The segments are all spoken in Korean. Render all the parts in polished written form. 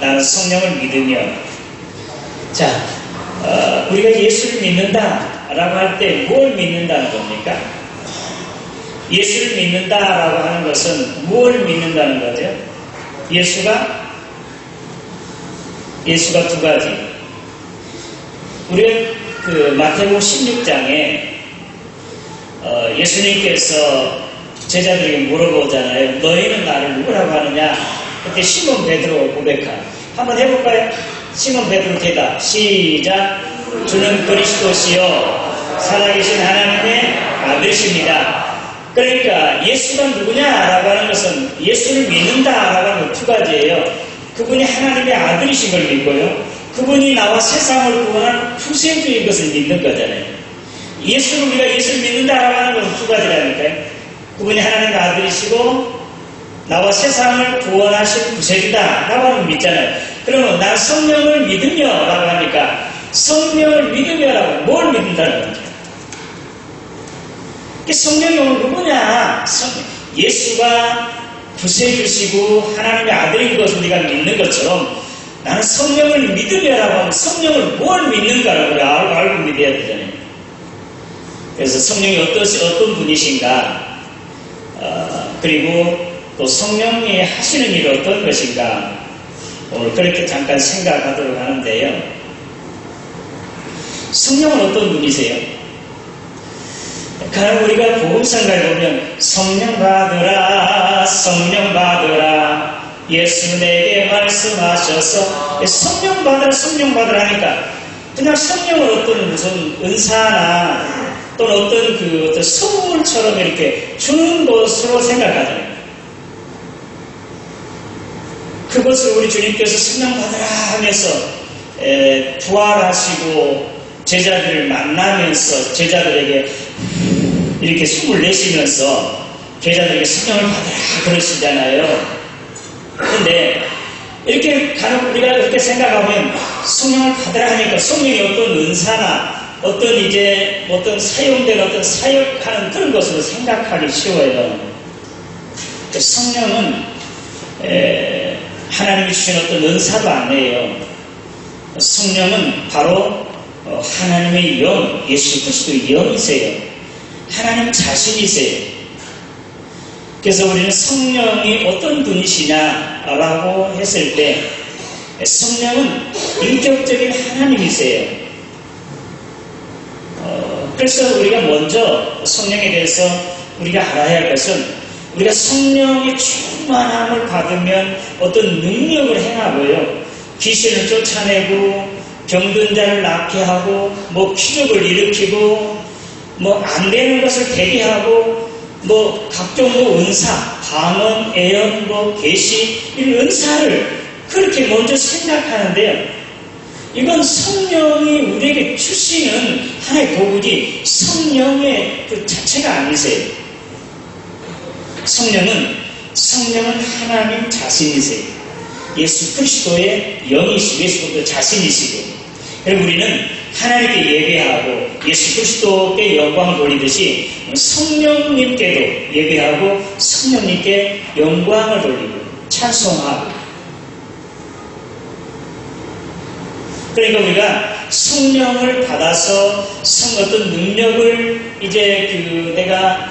나는 성령을 믿으며. 자, 우리가 예수를 믿는다라고 할 때 뭘 믿는다는 겁니까? 예수를 믿는다라고 하는 것은 뭘 믿는다는 거죠? 예수가 두 가지. 우리가 그 마태복음 16장에 예수님께서 제자들에게 물어보잖아요. 너희는 나를 누구라고 하느냐? 그때 시몬 베드로 고백한. 한번 해볼까요? 시몬 베드로 대답. 시작. 주는 그리스도시요 살아계신 하나님의 아들이십니다. 그러니까 예수가 누구냐라고 하는 것은 예수를 믿는다라고 하는 것 두 가지예요. 그분이 하나님의 아들이신 걸 믿고요. 그분이 나와 세상을 구원한 구세주인 것을 믿는 거잖아요. 우리가 예수를 믿는다라고 하는 건 두 가지라니까요. 그분이 하나님의 아들이시고 나와 세상을 구원하신 구세주다라고 하는 걸 믿잖아요. 그러면 나 성령을 믿으며라고 하니까 성령을 믿으며라고 뭘 믿는다는 거죠? 성령이 오늘 누구냐? 예수가 구세주시고 하나님의 아들인 것을 우리가 믿는 것처럼 나는 성령을 믿으며라고 하면 성령을 뭘 믿는가를 우리가 알고 믿어야 되잖아요. 그래서 성령이 어떤 분이신가, 그리고 또 성령이 하시는 일이 어떤 것인가, 오늘 그렇게 잠깐 생각하도록 하는데요. 성령은 어떤 분이세요? 그럼 우리가 복음성가에 보면 성령 받으라 성령 받으라 예수 내게 말씀하셔서 성령 받으라 하니까 그냥 성령을 어떤 무슨 은사나 또는 어떤 선물처럼 이렇게 주는 것으로 생각하잖아요. 그것을 우리 주님께서 성령 받으라 하면서 부활하시고 제자들을 만나면서 제자들에게 이렇게 숨을 내쉬면서 제자들에게 성령을 받으라 그러시잖아요. 그런데 이렇게 우리가 그렇게 생각하면 성령을 받으라 하니까 성령이 어떤 은사나 어떤 사용된 어떤 사역하는 그런 것으로 생각하기 쉬워요. 성령은 하나님이 주신 어떤 은사도 아니에요. 성령은 바로 하나님의 영, 예수 그리스도의 영이세요. 하나님 자신이세요. 그래서 우리는 성령이 어떤 분이시냐라고 했을 때 성령은 인격적인 하나님이세요. 그래서 우리가 먼저 성령에 대해서 우리가 알아야 할 것은 우리가 성령의 충만함을 받으면 어떤 능력을 행하고요. 귀신을 쫓아내고 병든 자를 낫게 하고 기적을 일으키고 안 되는 것을 되게 하고 각종 은사, 방언, 예언, 계시 이런 은사를 그렇게 먼저 생각하는데요. 이건 성령이 우리에게 주시는 하나의 도구지 성령의 그 자체가 아니세요. 성령은 하나님 자신이세요. 예수 그리스도의 영이시고 예수 그리스도 자신이시고 그리고 우리는 하나님께 예배하고 예수 그리스도께 영광을 돌리듯이 성령님께도 예배하고 성령님께 영광을 돌리고 찬송하고 그러니까 우리가 성령을 받아서 어떤 능력을 이제 내가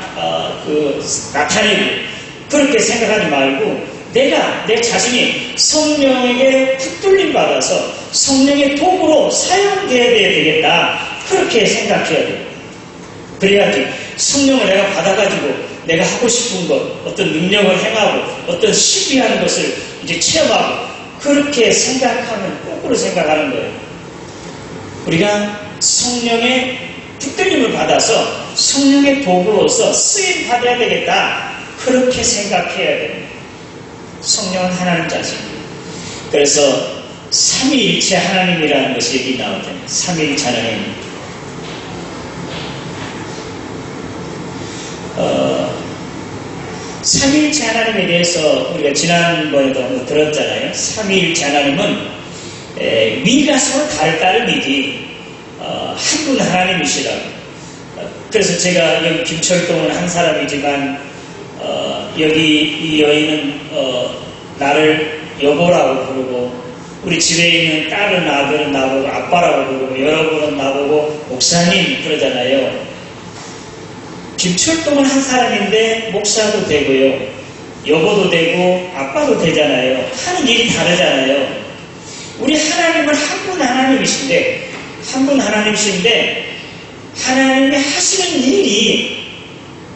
나타내고 그렇게 생각하지 말고 내가 내 자신이 성령에게 붙들림 받아서 성령의 도구로 사용되어야 되겠다 그렇게 생각해야 돼요. 그래야지 성령을 내가 받아가지고 내가 하고 싶은 것 어떤 능력을 행하고 어떤 신비한 것을 이제 체험하고 그렇게 생각하면 거꾸로 생각하는 거예요. 우리가 성령의 붙들림을 받아서 성령의 도구로서 쓰임 받아야 되겠다 그렇게 생각해야 돼요. 성령은 하나님 자신입니다. 그래서 삼위일체 하나님이라는 것이 여기 나오잖아요. 삼위일체 하나님. 삼위일체 하나님에 대해서 우리가 지난번에도 들었잖아요. 삼위일체 하나님은 위가 서로 다를 따름이지 한 분 하나님이시라고. 그래서 제가 여기 김철동은 한 사람이지만 여기 이 여인은 나를 여보라고 부르고 우리 집에 있는 딸은 아들은 나보고 아빠라고 부르고 여러분은 나보고 목사님 그러잖아요. 김철동은 한 사람인데 목사도 되고요. 여보도 되고 아빠도 되잖아요. 하는 일이 다르잖아요. 우리 하나님은 한 분 하나님이신데 하나님이 하시는 일이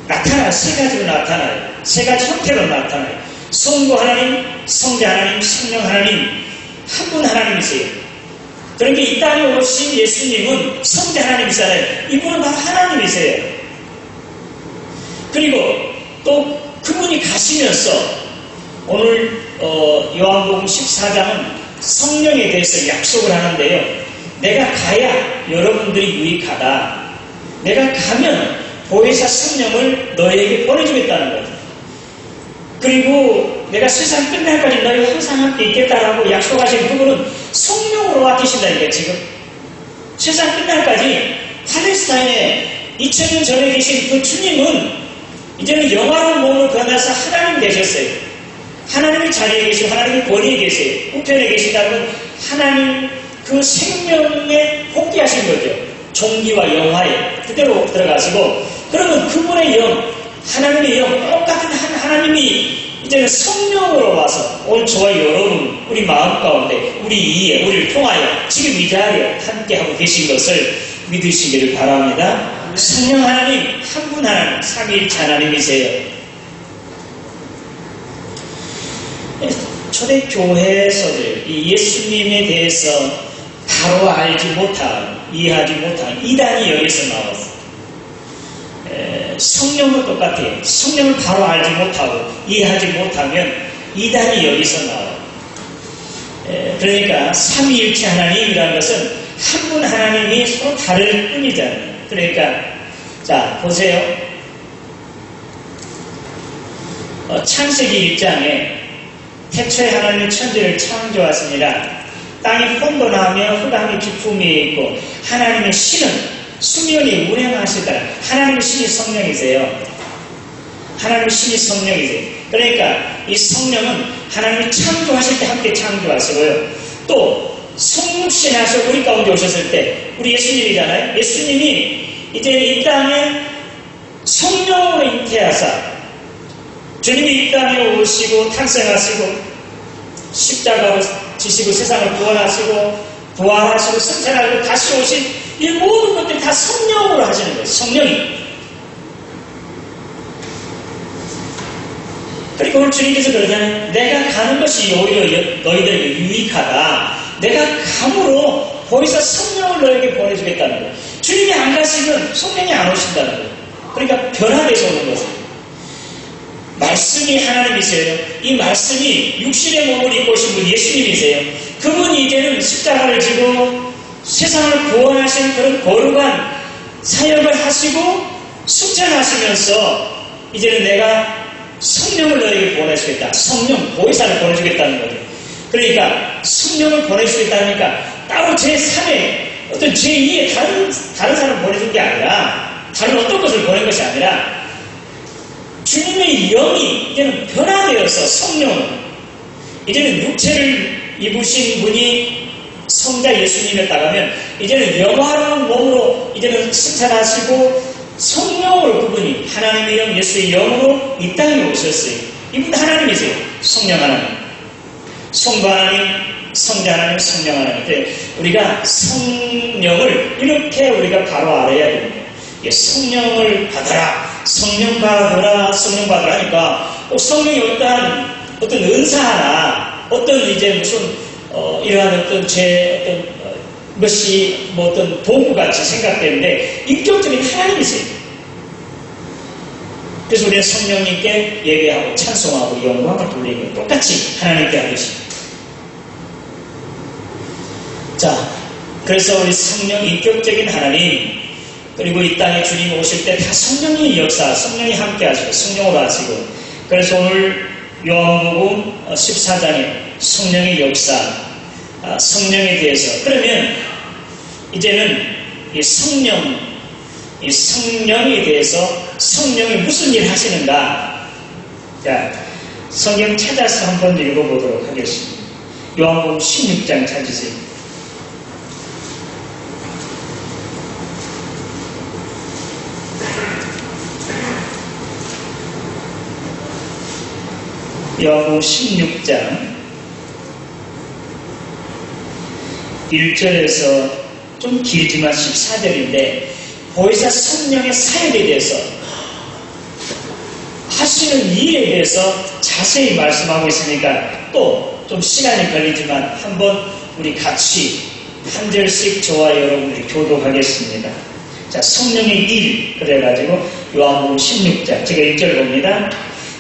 나타나요. 세 가지로 나타나요. 세 가지 형태로 나타나요. 성부 하나님, 성자 하나님, 성령 하나님, 한 분 하나님이세요. 그러니까 이 땅에 오신 예수님은 성자 하나님이잖아요. 이분은 바로 하나님이세요. 그리고 또 그분이 가시면서 오늘 요한복음 14장은 성령에 대해서 약속을 하는데요. 내가 가야 여러분들이 유익하다. 내가 가면 보혜사 성령을 너희에게 보내주겠다는 거죠. 그리고 내가 세상 끝날까지 너희와 항상 함께 있겠다라고 약속하신 그분은 성령으로 맡기신다니까 지금. 세상 끝날까지 팔레스타인에 2000년 전에 계신 그 주님은 이제는 영화로운 몸으로 변해서 하나님 되셨어요. 하나님의 자리에 계시고 하나님의 권위에 계세요. 우편에 계시다는 하나님 그 생명에 복귀하신 거죠. 종기와 영화에 그대로 들어가시고, 그러면 그분의 영, 하나님의 영, 똑같은 하나님이 이제는 성령으로 와서 오늘 저와 여러분 우리 마음 가운데 우리 이에 우리를 통하여 지금 이 자리에 함께하고 계신 것을 믿으시기를 바랍니다. 성령 하나님, 한 분 하나님, 삼위일체 하나님이세요. 초대교회에서들 이 예수님에 대해서 바로 알지 못한, 이해하지 못한 이단이 여기서 나왔어요. 성령은 똑같아요. 성령을 바로 알지 못하고 이해하지 못하면 이단이 여기서 나와요. 그러니까 삼위일체 하나님이라는 것은 한 분 하나님이 서로 다를 뿐이잖아요. 그러니까 자 보세요. 창세기 1장에 태초에 하나님이 천지를 창조하시니라. 땅이 혼돈하며 흑암이 깊음이 있고 하나님의 신은 수면이 운행하시다. 하나님의 신이 성령이세요. 하나님의 신이 성령이세요. 그러니까 이 성령은 하나님이 창조하실 때 함께 창조하시고요. 또 성육신 하셔 우리 가운데 오셨을 때 우리 예수님이잖아요. 예수님이 이제 이 땅에 성령으로 잉태하사 주님이 이 땅에 오시고 탄생하시고 십자가로 지시고 세상을 구원하시고 부활하시고 승천하시고 다시 오신 이 모든 것들이 다 성령으로 하시는 거예요. 성령이. 그리고 오늘 주님께서 그러잖아요. 내가 가는 것이 오히려 너희들에게 유익하다. 내가 감으로 보혜사 성령을 너에게 보내주겠다는 거예요. 주님이 안 가시면 성령이 안 오신다는 거예요. 그러니까 변화돼서 오는 것입니다. 말씀이 하나님이세요. 이 말씀이 육신의 몸을 입고 오신 분 예수님이세요. 그분이 이제는 십자가를 지고 세상을 구원하신 그런 거룩한 사역을 하시고 승천하시면서 이제는 내가 성령을 너에게 보내주겠다. 성령, 보혜사를 보내주겠다는 거죠. 그러니까 성령을 보내주겠다니까 따로 제3의 어떤 제2의 다른 사람 보내준 게 아니라 다른 어떤 것을 보낸 것이 아니라 주님의 영이 이제는 변화되어서 성령은 이제는 육체를 입으신 분이 성자 예수님이었다면 이제는 영화로운 몸으로 이제는 승천하시고 성령으로 그분이 하나님의 영 예수의 영으로 이 땅에 오셨어요. 이분 하나님이세요. 성령 하나님, 성부 하나님, 성자 하나님, 성령 하나님. 우리가 성령을 이렇게 우리가 바로 알아야 됩니다. 성령을 받아라, 성령 받아라, 성령 받아라 하니까 성령이 어떤 은사 하나, 어떤 이제 무슨 이러한 어떤 어떤 것이 뭐 어떤 도구같이 생각되는데 인격적인 하나님이세요. 그래서 우리는 성령님께 예배하고 찬송하고 영광을 돌리고 똑같이 하나님께 하듯이. 자, 그래서 우리 성령 인격적인 하나님, 그리고 이 땅에 주님 오실 때 다 성령이 역사, 성령이 함께 하시고 성령으로 하시고, 그래서 오늘 요한복음 14장에 성령의 역사, 성령에 대해서, 그러면 이제는 이 성령에 대해서 성령이 무슨 일을 하시는가? 자, 성경 찾아서 한번 읽어보도록 하겠습니다. 요한복음 16장 찾으세요. 요한복음 16장 1절에서 좀 길지만 14절인데 보혜사 성령의 사역에 대해서 하시는 일에 대해서 자세히 말씀하고 있으니까 또 좀 시간이 걸리지만 한번 우리 같이 한 절씩 저와 여러분들이 교독하겠습니다. 자, 성령의 일 그래가지고 요한복음 16장 제가 1절 봅니다.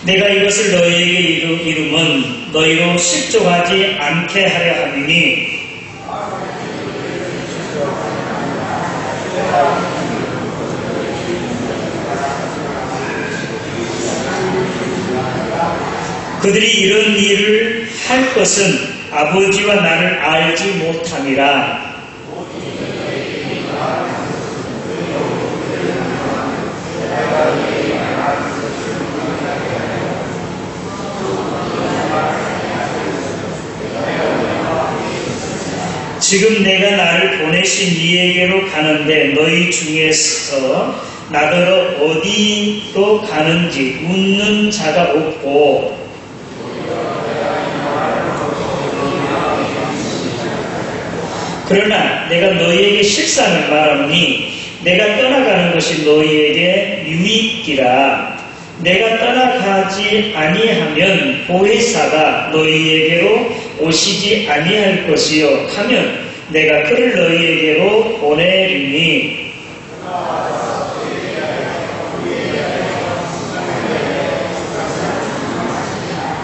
내가 이것을 너희에게 이름은 너희로 실족하지 않게 하려 함이니 그들이 이런 일을 할 것은 아버지와 나를 알지 못함이라. 지금 내가 나를 보내신 이에게로 가는데 너희 중에서 나더러 어디로 가는지 묻는 자가 없고 그러나 내가 너희에게 실상을 말하노니 내가 떠나가는 것이 너희에게 유익이라. 내가 떠나가지 아니하면 보혜사가 너희에게로 오시지 아니할 것이요 하면 내가 그를 너희에게로 보내리니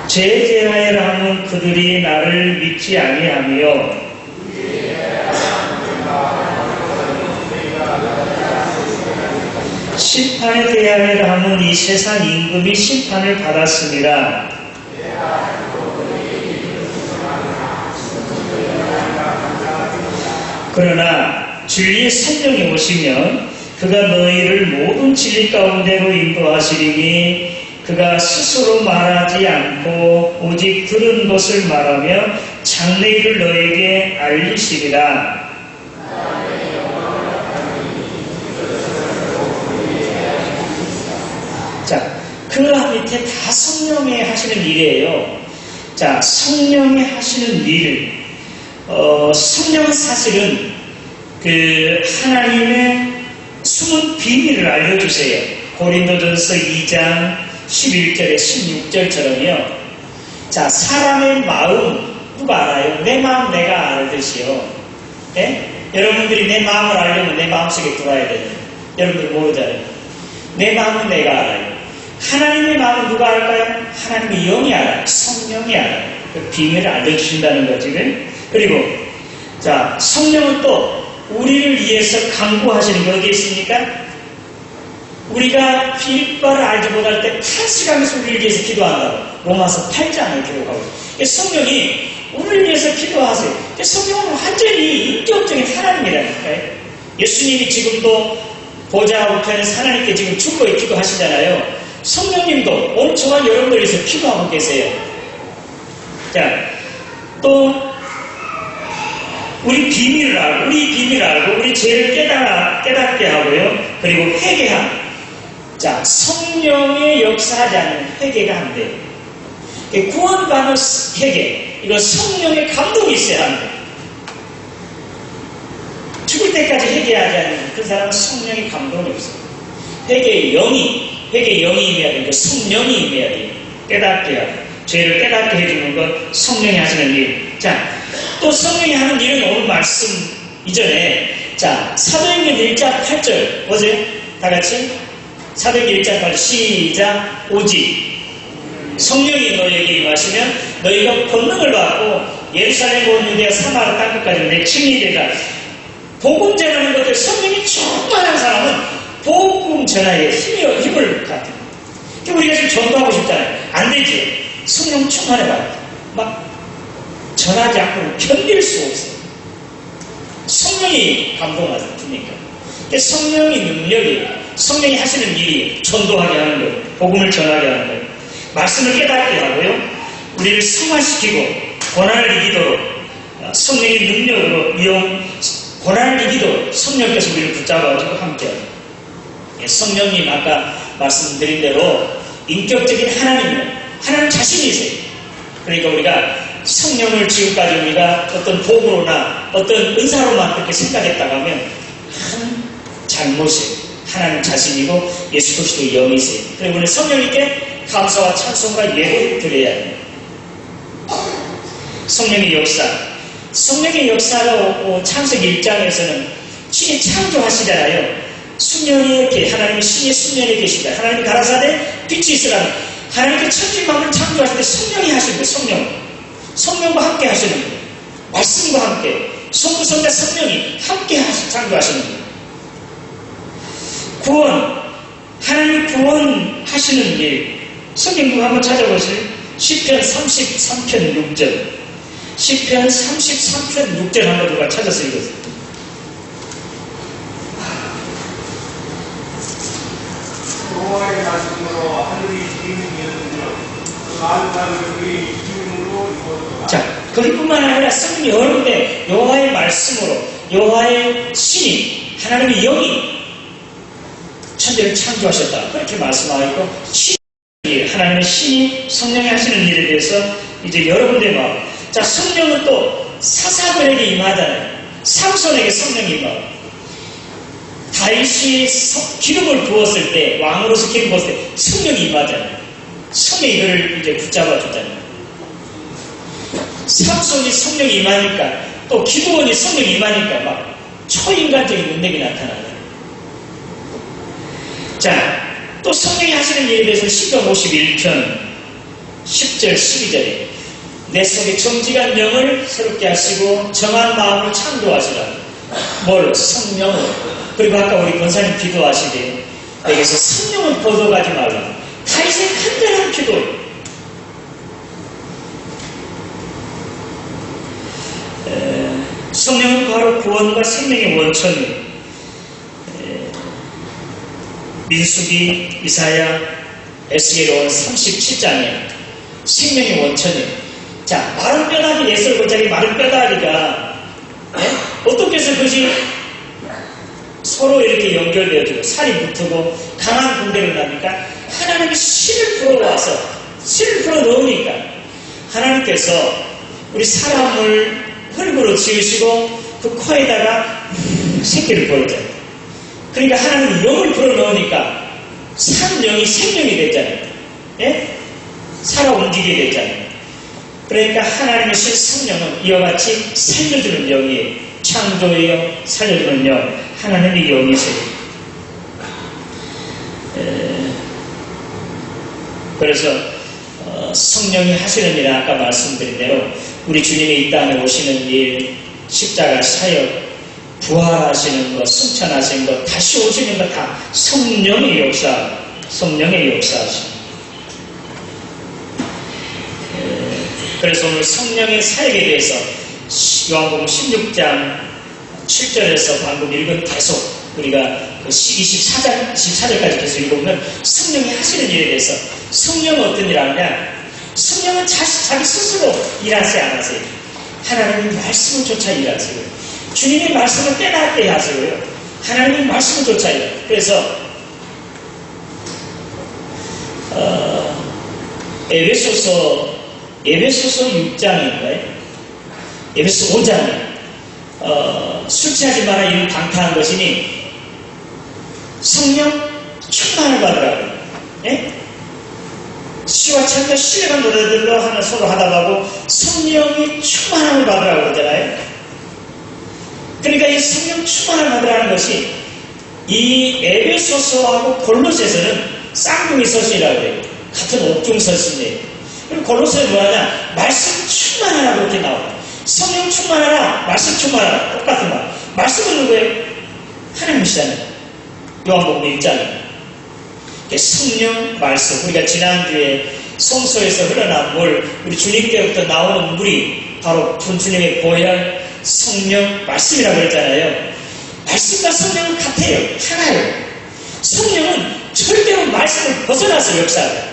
제재하여라 하면 그들이 나를 믿지 아니하며 심판에 대하여라 하면 이 세상 임금이 심판을 받았습니다. 그러나 진리의 성령이 오시면 그가 너희를 모든 진리 가운데로 인도하시리니 그가 스스로 말하지 않고 오직 들은 것을 말하며 장래일을 너희에게 알리시리라. 자, 그 밑에 다 성령이 하시는 일이에요. 자, 성령이 하시는 일. 성령은 사실은 그 하나님의 숨은 비밀을 알려주세요. 고린도전서 2장 11절에 16절처럼요. 자, 사람의 마음 누가 알아요? 내 마음 내가 알듯이요. 네? 여러분들이 내 마음을 알려면 내 마음속에 들어와야 돼요. 여러분들 모르잖아요. 내 마음은 내가 알아요. 하나님의 마음은 누가 알까요? 하나님의 영이 알아요. 성령이 알아요. 그 비밀을 알려주신다는 거지. 그리고 자, 성령은 또 우리를 위해서 강구하시는 게 어디에 있습니까? 우리가 필바를 알지 못할 때 탄식하면서 우리를 위해서 기도한다고 로마서 8장을 기록하고 있어요. 성령이 우리를 위해서 기도하세요. 성령은 완전히 인격적인 하나님이라니까요. 예수님이 지금도 보좌 우편에서 하나님께 지금 죽고 기도하시잖아요. 성령님도 오늘 저와 여러분을 위해서 기도하고 계세요. 자, 또 우리 비밀을 알고 우리 죄를 깨닫게 하고요. 그리고 회개함. 자, 성령의 역사하지 않는 회개가 안 돼요. 구원받은 회개. 이거 성령의 감동이 있어야 합니다. 죽을 때까지 회개하지 않는 그 사람은 성령의 감동이 없어요. 회개의 영이 임해야 되고 성령이 임해야 돼요. 깨닫게 하고 죄를 깨닫게 해주는 건 성령이 하시는 일. 자, 또 성령이 하는 일은 오늘 말씀 이전에 자, 사도행전 1장 8절 보세요. 다 같이 사도행전 1장 8절 시작. 오직 성령이 너희에게 임하시면 너희가 권능을 받고 예루살렘 온 유대와 사마리아 땅끝까지 내 증인이 되라. 복음 전하는 것들 성령이 충만한 사람은 복음 전하에 힘을 갖다. 우리가 지금 전도하고 싶잖아요. 안 되지. 성령 충만해봐요. 막 전하지 않고 견딜 수 없어요. 성령이 감동하니까. 성령의 능력이, 성령이 하시는 일이 전도하게 하는 거예요. 복음을 전하게 하는 거예요. 말씀을 깨닫게 하고요. 우리를 성화시키고 고난을 이기도록 성령의 능력으로 고난을 이기도록 성령께서 우리를 붙잡아가지고 함께합니다. 성령님 아까 말씀드린 대로 인격적인 하나님 자신이세요. 그러니까 우리가 성령을 지금까지 우리가 어떤 도구로나 어떤 은사로만 그렇게 생각했다고 하면 큰 잘못이에요. 하나님 자신이고 예수 그리스도의 영이세요. 그리고 우리는 성령님께 감사와 찬송과 예배를 드려야 해요. 성령의 역사로 창세기 1장에서는 신이 창조하시잖아요. 수면에 하나님이 신의 수면에 계십니다. 하나님이 가라사대 빛이 있으라는 하나님께 천지만물을 창조하실 때 성령이 하시는 거예요. 성령과 함께 하시는 거예요. 말씀과 함께 성부성자 성령이 함께 창조하시는 거예요. 하나님이 구원하시는 일 성경도 한번 찾아보세요. 시편 33편 6절 시편 33편 6절 한번 누가 찾아서 읽으세요. 여호와의 말씀으로 하늘이 지는 일은요 그 아름다운 그의 이름으로 이루어졌다. 자, 거기뿐만 아니라 성경이 여러 군데 여호와의 말씀으로 여호와의 신이 하나님의 영이 천지를 창조하셨다 그렇게 말씀하고 하나님의 신이 성령이 하시는 일에 대해서 이제 여러 군데 자, 성령은 또 사사들에게 임하잖아요. 삼손에게 성령이 임하고 다윗이 기름을 부었을 때 왕으로서 기름 부었을 때 성령이 임하잖아요. 성령이 이거를 이제 붙잡아 주잖아요. 삼손이 성령이 임하니까 또 기드온이 성령이 임하니까 막 초인간적인 능력이 나타나요. 자, 또 성령이 하시는 일에 대해서 시편 51편 10절 12절에 내 속에 정직한 영을 새롭게 하시고 정한 마음을 창조하시라. 뭘? 성령을. 그리고 아까 우리 권사님 기도하시되 내게서 성령을 거둬가지 말라. 다윗의 간절한 기도. 성령은 바로 구원과 생명의 원천이에요. 민수기, 이사야, 에스겔 37장에 생명의 원천이에요. 자, 마른 뼈다귀 예설 골짜기 마른 뼈다귀가 어떻게 해서 그것이 서로 이렇게 연결되어지고 살이 붙고 강한 군대를 나니까 하나님이 씨를 불어와서 씨를 불어 넣으니까 하나님께서 우리 사람을 흙으로 지으시고 그 코에다가 새끼를 보여줘요. 그러니까 하나님이 영을 불어 넣으니까 산 영이 생명이 됐잖아요. 예? 살아 움직이게 됐잖아요. 그러니까 하나님의 성령은 이와 같이 살려주는 영이에요. 창조의 영, 살려주는 영, 하나님의 영이세요. 그래서 성령이 하시는 일은 아까 말씀드린 대로 우리 주님이 이 땅에 오시는 일, 십자가 사역, 부활하시는 것, 승천하시는 것, 다시 오시는 것 다 성령의 역사하십니다. 그래서 오늘 성령의 사역에 대해서 요한복음 16장 7절에서 방금 읽은 계속 우리가 24절까지 계속 읽어보면 성령이 하시는 일에 대해서 성령은 어떤 일을 하느냐? 성령은 자기 스스로 일하지 않으세요. 하나님의 말씀을 쫓아 일하세요. 주님의 말씀을 때나 때 하세요. 하나님의 말씀을 쫓아 일해요. 그래서 에베소서 6장인가요? 에베소 5장에 술 취하지 마라 이는 강타한 것이니 성령 충만을 받으라고. 예? 시와 찬과 신뢰한 노래들로 하나 서로 하다가고 성령이 충만함을 받으라고 그러잖아요. 그러니까 이 성령 충만을 받으라는 것이 이 에베소서하고 골로새서는 쌍둥이 서신이라고 해요. 같은 옥중 서신이에요. 그리고 골로새는 뭐하냐? 말씀 충만하라고 이렇게 나와요. 성령 충만하라, 말씀 충만하라. 똑같은 말. 말씀은 누구예요? 하나님이시잖아요. 요한복음 1장에. 성령, 말씀. 우리가 지난주에 성소에서 흘러난 물, 우리 주님께부터 나오는 물이 바로 주님의 보혈, 성령, 말씀이라고 그랬잖아요. 말씀과 성령은 같아요. 하나예요. 성령은 절대로 말씀을 벗어나서 역사해요.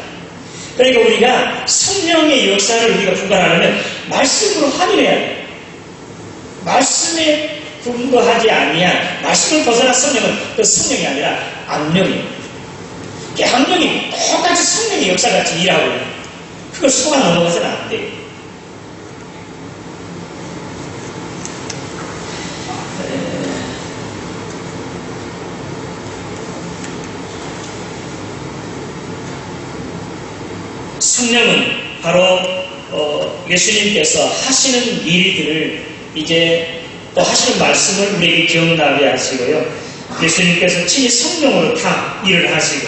그러니까 우리가 성령의 역사를 우리가 분간하려면 말씀으로 확인해야 돼요. 말씀에 근거하지 아니한 말씀을 벗어난 성령은 그 성령이 아니라 악령이에요. 그 악령이 똑같이 성령의 역사같이 일하고 있어요. 그걸 속아 넘어가서는 안 돼요. 성령은 바로 예수님께서 하시는 일들을 이제 또 하시는 말씀을 우리에게 기억나게 하시고요. 예수님께서 친히 성령으로 다 일을 하시고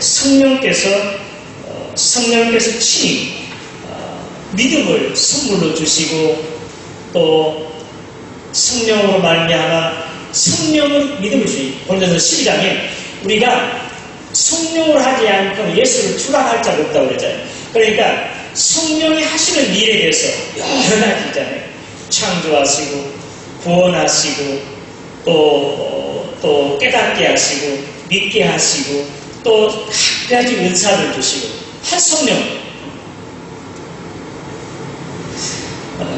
성령께서 친히 믿음을 선물로 주시고 또 성령으로 말미암아 성령을 믿음을 주시고 고린도서 12장에 우리가 성령을 하지 않고 예수를 추락할 자가 없다고 그랬잖아요. 그러니까 성령이 하시는 일에 대해서 여러 가지 있잖아요. 창조하시고 구원하시고 또 깨닫게 하시고 믿게 하시고 또 각 가지 은사를 주시고 한 성령.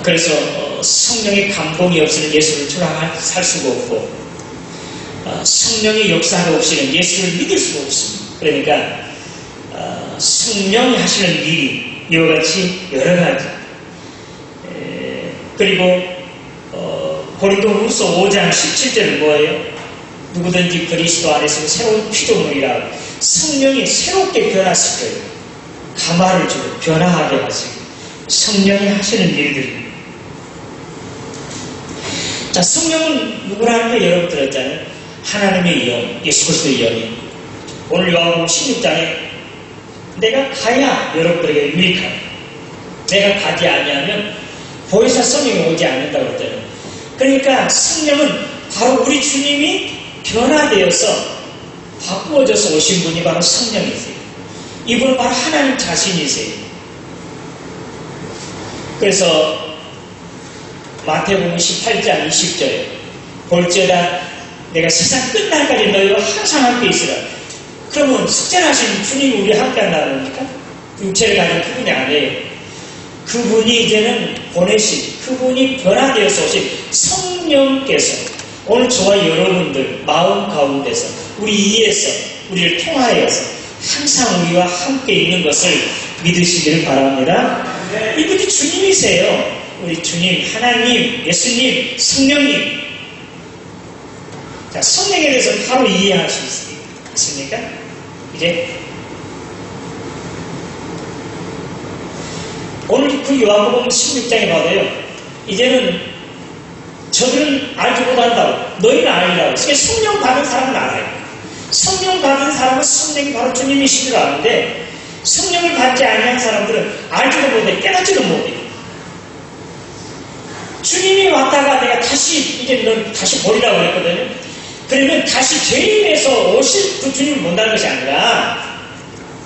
그래서 성령의 감동이 없이는 예수를 추락할 수가 없고 성령의 역사가 없이는 예수를 믿을 수가 없습니다. 그러니까 성령이 하시는 일이 이와 같이 여러 가지. 그리고 고린도후서 5장 17절은 뭐예요? 누구든지 그리스도 안에서 새로운 피조물이라 성령이 새롭게 변화시켜요. 감화를 주고 변화하게 하시고 성령이 하시는 일들입니다. 자, 성령은 누구라는 거 여러분 들었잖아요. 하나님의 영, 예수 그리스도의 영이 오늘 요한복음 16장에 내가 가야 여러분들에게 유익하다. 내가 가지 아니하면 보혜사 성령이 오지 않는다고 그랬잖아요. 그러니까 성령은 바로 우리 주님이 변화되어서 바꾸어져서 오신 분이 바로 성령이세요. 이분은 바로 하나님 자신이세요. 그래서 마태복음 18장 20절에 볼지어다 내가 세상 끝날까지 너희와 항상 함께 있으라. 그러면 숙제하신 주님이 우리 함께 한다는 겁니까? 육체를 가진 그분이 아니에요. 그분이 이제는 보내신, 그분이 변화되어서 오신 성령께서 오늘 저와 여러분들 마음 가운데서 우리 이에서 우리를 통하여서 항상 우리와 함께 있는 것을 믿으시기를 바랍니다. 이분이 주님이세요. 우리 주님, 하나님, 예수님, 성령님. 자, 성령에 대해서 바로 이해할 수 있습니까? 이제 오늘 그 요한복음 16장에 봐도요. 이제는 저들은 알지 못한다고 너희는 알리라고. 그러니까 성령 받은 사람은 알아요. 성령 받은 사람은 성령이 바로 주님이신 줄 아는데 성령을 받지 아니한 사람들은 알지도 못해 깨닫지도 못해. 주님이 왔다가 내가 다시 이제 넌 다시 버리라고 그랬거든요. 그러면 다시 죄인에서 오실 그 주님을 본다는 것이 아니라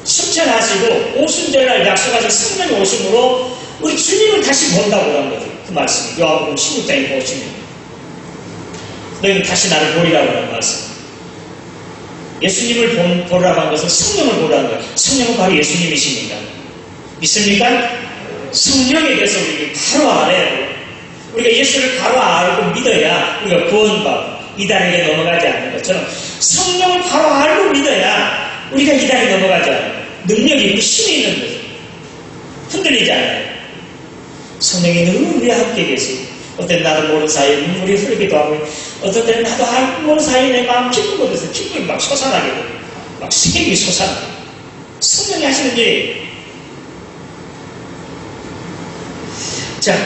승천하시고 오순절날 약속하신 성령이 오심으로 우리 주님을 다시 본다고 하는 거죠. 그 말씀이 요한복음 16장에 보시면 너희는 다시 나를 보리라고 하는 말씀. 예수님을 보라고 한 것은 성령을 보라는 거예요. 성령은 바로 예수님이십니까? 믿습니까? 성령에 대해서 우리가 바로 알아야 돼요. 우리가 예수를 바로 알고 믿어야 우리가 구원받고 이단에게 넘어가지 않는 것처럼 성령을 바로 알고 믿어야 우리가 이단에 넘어가지 않아요. 능력이 있고 힘이 있는 거죠. 흔들리지 않아요. 성령이 늘 우리와 함께 계시고 어떤 때는 나도 모르는 사이에 눈물이 흐르기도 하고 어떤 때는 나도 알고 모르는 사이에 내 마음 기쁘고 그래서 기쁨이 막 솟아나게 되고 막 색이 솟아나게 되고 성령이 하시는 일이에요. 자,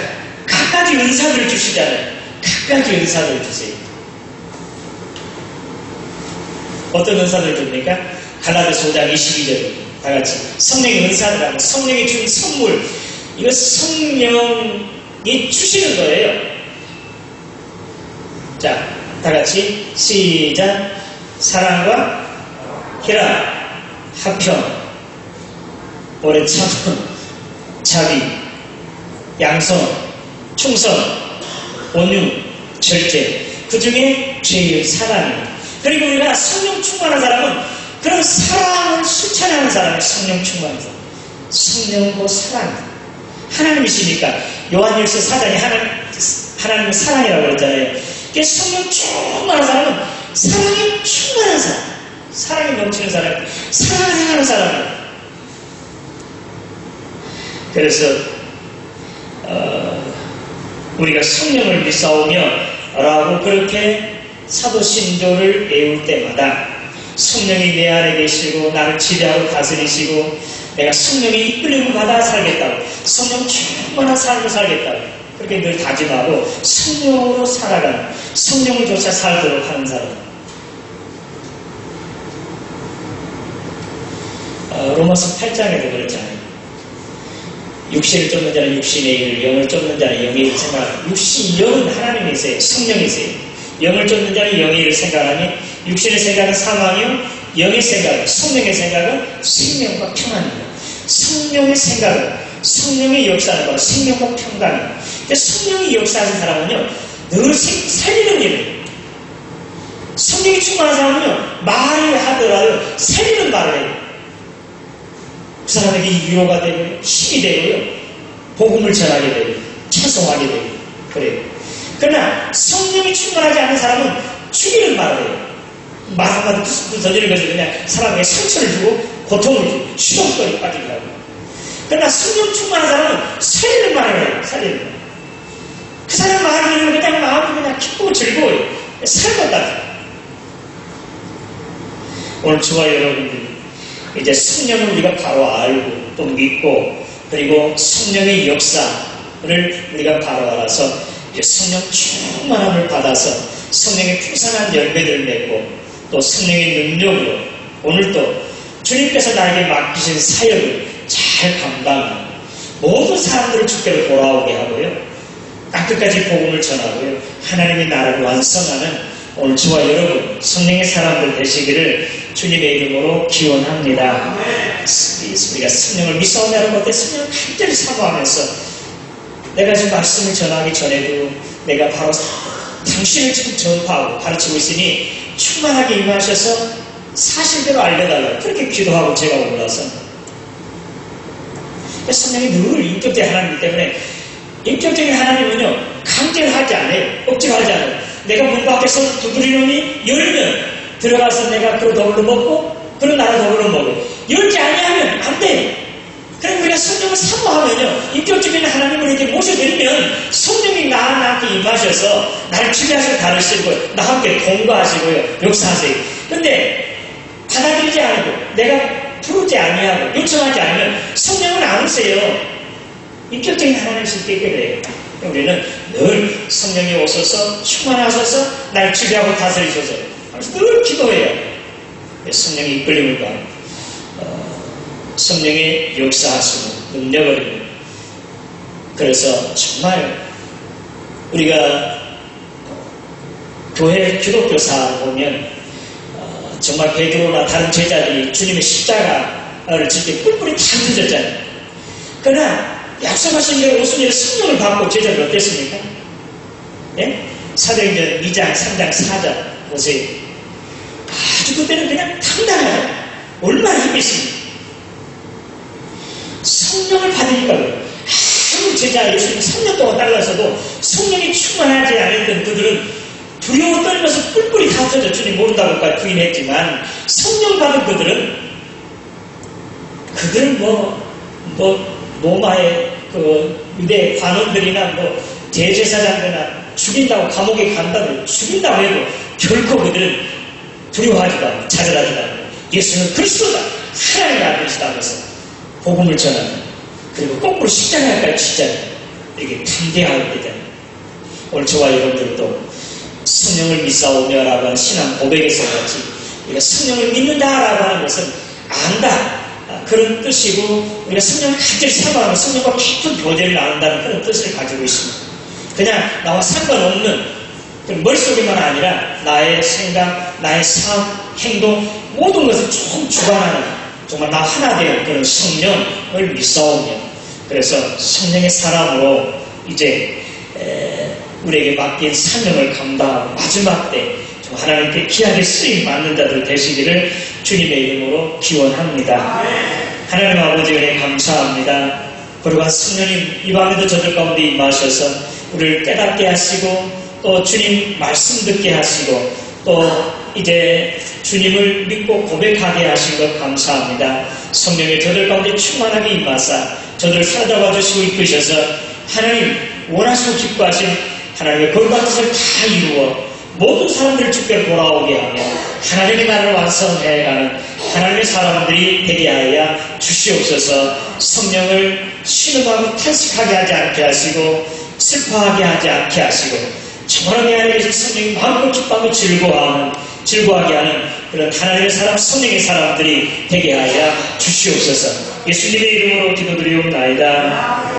각가지 은사들을 주시잖아요. 각가지 은사들을 주세요. 어떤 은사들을 줍니까? 갈라디아서 5장 22절 다 같이 성령의 은사들하고 성령이 준 선물 이거 성령이 주시는 거예요. 자, 다 같이 시작. 사랑과 희락, 화평, 오래 참음, 자비, 양선, 충성, 온유, 절제. 그 중에 제일 사랑입니다. 그리고 우리가 성령 충만한 사람은 그런 사랑을 실천하는 사람이 성령 충만한 사람. 성령과 사랑. 하나님이시니까 요한일서 4장에 하나님은 사랑이라고 그랬잖아요. 그 성령 충만한 사람은 사랑이 충만한 사람. 사랑이 넘치는 사람. 사랑을 행하는 사람이에요. 그래서 우리가 성령을 믿사오며 라고 그렇게 사도 신조를 외울 때마다 성령이 내 안에 계시고 나를 지배하고 다스리시고 내가 성령의 이끌림을 받아 살겠다고 성령 충만한 삶을 살겠다고 그렇게 늘 다짐하고 성령으로 살아가는 성령을 조차 살도록 하는 사람. 로마서 8장에도 그렇잖아요. 육신을 쫓는 자는 육신의 일을, 영을 쫓는 자는 영의 일을 생각하고 영은 하나님이세요. 성령이세요. 영을 쫓는 자는 영의 일을 생각하니 육신의 생각은 사망이요 영의 생각은 성령의 생각은 생명과 평안입니다. 성령의 생각은 성령의 역사는 바로 생명과 평강입니다. 성령이 역사하는 사람은요 늘 살리는 일을 성령이 충만한 사람은요 말을 하더라도 살리는 말을 해요. 그 사람에게 위로가 되고요 힘이 되고요 복음을 전하게 되고 찬송하게 되고 그래요. 그러나 성령이 충만하지 않은 사람은 죽이는 말을 해요. 말 한마디 던지는 것이 그냥 사람에게 상처를 주고 고통을 주고 수동거리 빠지게 하고. 그러나 성령 충만한 사람은 살리는 말을 해요. 살리는 말. 그 사람 말을 들으면 그냥 마음이 그냥 기쁘고 즐거워요. 살겠다. 오늘 저와 여러분들 이제 성령을 우리가 바로 알고 또 믿고 그리고 성령의 역사를 우리가 바로 알아서 이제 성령 충만함을 받아서 성령의 풍성한 열매들을 맺고 또 성령의 능력으로 오늘도 주님께서 나에게 맡기신 사역을 잘 감당하고 모든 사람들을 주께로 돌아오게 하고요. 땅끝까지 복음을 전하고요. 하나님의 나라를 완성하는 오늘 저와 여러분 성령의 사람들 되시기를 주님의 이름으로 기원합니다. 우리가 성령을 믿사오냐는 것에 성령을 간절히 사모하면서 내가 지금 말씀을 전하기 전에도 내가 바로 당신을 지금 전파하고 가르치고 있으니 충만하게 임하셔서 사실대로 알려달라고 그렇게 기도하고 제가 올라서 성령이 늘 인격적인 하나님이기 때문에 인격적인 하나님은요 강제를 하지 않아요. 억지로 하지 않아요. 내가 문 밖에서 두드리노니 열면 들어가서 내가 그걸 더불어 먹고 그런 나라 더불어 먹고 열지 아니하면 안 돼. 그럼 우리가 성령을 사모하면요 인격적인 하나님을 이렇게 모셔드리면 성령이 나한테 임하셔서 나를 지배하시고 다루시고 나와 함께 동거하시고요 역사하세요. 근데 받아들이지 않고 내가 부르지 아니하고 요청하지 않으면 성령은 안 오세요. 인격적인 하나님이실 때 그래요. 우리는 늘 성령이 오셔서 충만하셔서 날 지배하고 다스리셔서 늘 기도해요. 성령의 이끌림을 받고 성령의 역사하시고 능력을 그래서 정말 우리가 교회 기독교사를 보면 정말 베드로나 다른 제자들이 주님의 십자가를 질 때 뿔뿔이 다 흩어졌잖아요. 그러나 약속하신 대로 오순절에 성령을 받고 제자들 어땠습니까? 예? 사도행전 2장, 3장, 4장 보세요. 아주 그때는 그냥 당당하죠. 얼마나 힘이 있습니까? 성령을 받으니까 아무 제자 예수님 3년 동안 따라서도 성령이 충만하지 않았던 그들은 두려워 떨면서 뿔뿔이 다 터져 주님 모른다고까지 부인했지만 성령 받은 그들은 로마의 그 유대 관원들이나 대제사장들이나 죽인다고 감옥에 간다고 죽인다고 해도 결코 그들은 두려워하지도 않고 좌절하지도 않고 예수는 그리스도다 하나님의 아들이시다 하면서 복음을 전하는 그리고 거꾸로 십자가까지 치잖아요. 이렇게 담대할 때잖아요. 오늘 저와 여러분들도 성령을 믿사오며라고 하는 신앙 고백에서 같이 우리가 성령을 믿는다라고 하는 것은 안다 그런 뜻이고 우리가 성령을 간절히 사모하고 성령과 깊은 교제를 나눈다는 그런 뜻을 가지고 있습니다. 그냥 나와 상관없는 머릿속에만 아니라 나의 생각, 나의 삶, 행동 모든 것을 조금 주관하는 정말 나 하나 되는 그런 성령을 믿사오며 그래서 성령의 사람으로 이제 우리에게 맡긴 사명을 감당하고 마지막 때 하나님께 귀하게 쓰임 받는 자들 되시기를 주님의 이름으로 기원합니다. 하나님 아버지 은혜 감사합니다. 거룩한 성령님 이 밤에도 저들 가운데 임하셔서 우리를 깨닫게 하시고 또 주님 말씀 듣게 하시고 또 이제 주님을 믿고 고백하게 하신 것 감사합니다. 성령의 저들 가운데 충만하게 임하사 저들을 사로잡아 주시고 이끄셔서 하나님 원하시고 기뻐하신 하나님의 거룩한 뜻을 다 이루어 모든 사람들을 주께 돌아오게 하며 하나님의 나라를 완성해가는 하나님의 사람들이 되게 하여 주시옵소서. 성령을 신음하고 탄식하게 하지 않게 하시고 슬퍼하게 하지 않게 하시고 정말하게 하나님의 성령이 마음으로 기뻐하고 즐거워하게 하는 그런 하나님의 사람, 성령의 사람들이 되게 하여 주시옵소서. 예수님의 이름으로 기도드리옵나이다.